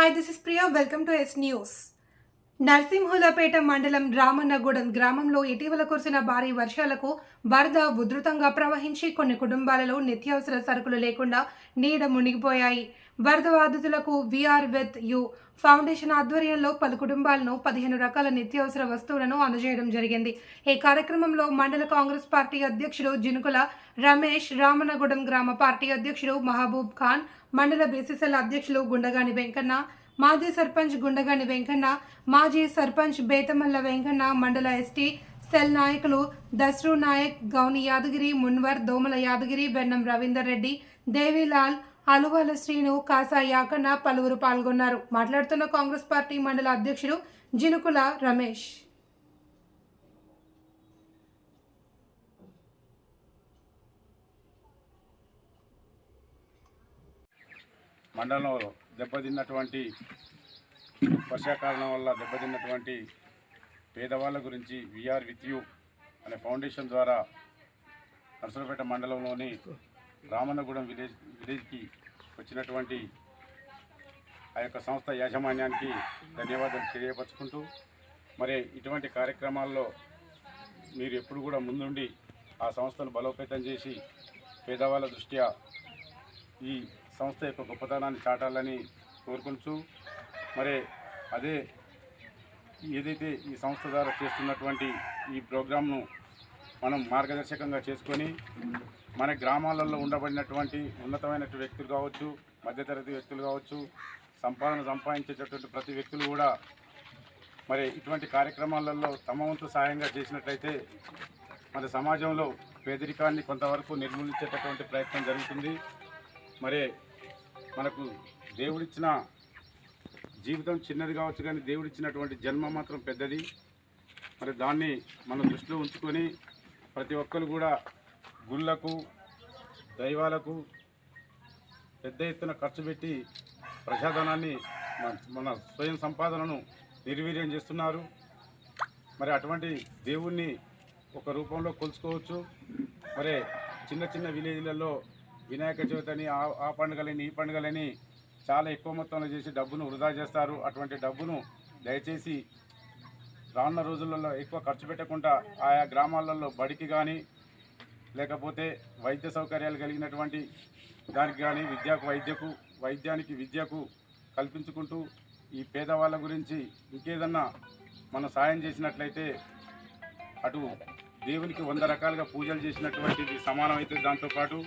Hi, this is Priya. Welcome to S News. Narsimhulapet మండలం రామన్నగూడెం గ్రామంలో ఇటీవల కురిసిన భారీ వర్షాలకు వరద ఉధృతంగా ప్రవహించి కొన్ని కుటుంబాలలో నిత్యావసర సరుకులు లేకుండా నీడ మునిగిపోయాయి. వరద బాధితులకు విఆర్ విత్ యు ఫౌండేషన్ ఆధ్వర్యంలో పలు కుటుంబాలను 15 రకాల నిత్యావసర వస్తువులను అందజేయడం జరిగింది. ఈ కార్యక్రమంలో మండల కాంగ్రెస్ పార్టీ అధ్యక్షుడు జినుకుల రమేష్, రామన్నగూడెం గ్రామ పార్టీ అధ్యక్షుడు మహబూబ్ ఖాన్, మండల బీసీసీఎల్ అధ్యక్షులు గుండగాని వెంకన్న, మాజీ సర్పంచ్ గుండగాని వెంకన్న, మాజీ సర్పంచ్ బేతమల్ల వెంకన్న, మండల ఎస్టీ సెల్ నాయకులు దస్రు నాయక్, గౌని యాదగిరి, మున్వర్, దోమల యాదగిరి, బెన్నం రవీందర్ రెడ్డి, దేవిలాల్, అలువాల శ్రీను, కాసా యాకన్న పలువురు పాల్గొన్నారు. మాట్లాడుతున్న కాంగ్రెస్ పార్టీ మండల అధ్యక్షుడు జినుకుల రమేష్. మండలంలో దెబ్బతిన్నటువంటి వర్షాకాలం వల్ల దెబ్బతిన్నటువంటి పేదవాళ్ళ గురించి విఆర్ విత్ యూ అనే ఫౌండేషన్ ద్వారా నర్సరావుపేట మండలంలోని రామన్నగూడెం విలేజ్కి వచ్చినటువంటి ఆ యొక్క సంస్థ యాజమాన్యానికి ధన్యవాదాలు తెలియపరుచుకుంటూ, మరి ఇటువంటి కార్యక్రమాల్లో మీరు ఎప్పుడు కూడా ముందుండి ఆ సంస్థను బలోపేతం చేసి పేదవాళ్ళ దృష్ట్యా ఈ సంస్థ యొక్క గొప్పతనాన్ని చాటాలని కోరుకుంటూ, మరి అదే ఏదైతే ఈ సంస్థ ద్వారా చేస్తున్నటువంటి ఈ ప్రోగ్రామ్ను మనం మార్గదర్శకంగా చేసుకొని మన గ్రామాలలో ఉండబడినటువంటి ఉన్నతమైన వ్యక్తులు కావచ్చు, మధ్యతరగతి వ్యక్తులు కావచ్చు, సంపాదన సంపాదించేటటువంటి ప్రతి వ్యక్తులు కూడా మరి ఇటువంటి కార్యక్రమాలలో తమ వంతు సహాయంగా చేసినట్లయితే మన సమాజంలో పేదరికాన్ని కొంతవరకు నిర్మూలించేటటువంటి ప్రయత్నం జరుగుతుంది. మరి మనకు దేవుడిచ్చిన జీవితం చిన్నది కావచ్చు, కానీ దేవుడిచ్చినటువంటి జన్మ మాత్రం పెద్దది. మరి దాన్ని మనం దృష్టిలో ఉంచుకొని ప్రతి ఒక్కరు కూడా గుళ్ళకు, దైవాలకు పెద్ద ఎత్తున ఖర్చు పెట్టి ప్రజాధనాన్ని, మన స్వయం సంపాదనను నిర్వీర్యం చేస్తున్నారు. మరి అటువంటి దేవుణ్ణి ఒక రూపంలో కొలుచుకోవచ్చు. మరి చిన్న చిన్న విలేజ్లలో వినాయక చవితి అని, ఆ పండుగలని, ఈ పండుగలని చాలా ఎక్కువ మొత్తంలో చేసి డబ్బును వృధా చేస్తారు. అటువంటి డబ్బును దయచేసి రానున్న రోజులలో ఎక్కువ ఖర్చు పెట్టకుండా ఆయా గ్రామాలలో బడికి కానీ, లేకపోతే వైద్య సౌకర్యాలు కలిగినటువంటి దానికి కానీ, వైద్యానికి విద్యకు కల్పించుకుంటూ ఈ పేదవాళ్ళ గురించి ఇంకేదన్నా మనం సాయం చేసినట్లయితే అటు దేవునికి 100 రకాలుగా పూజలు చేసినటువంటిది సమానమైతే దాంతోపాటు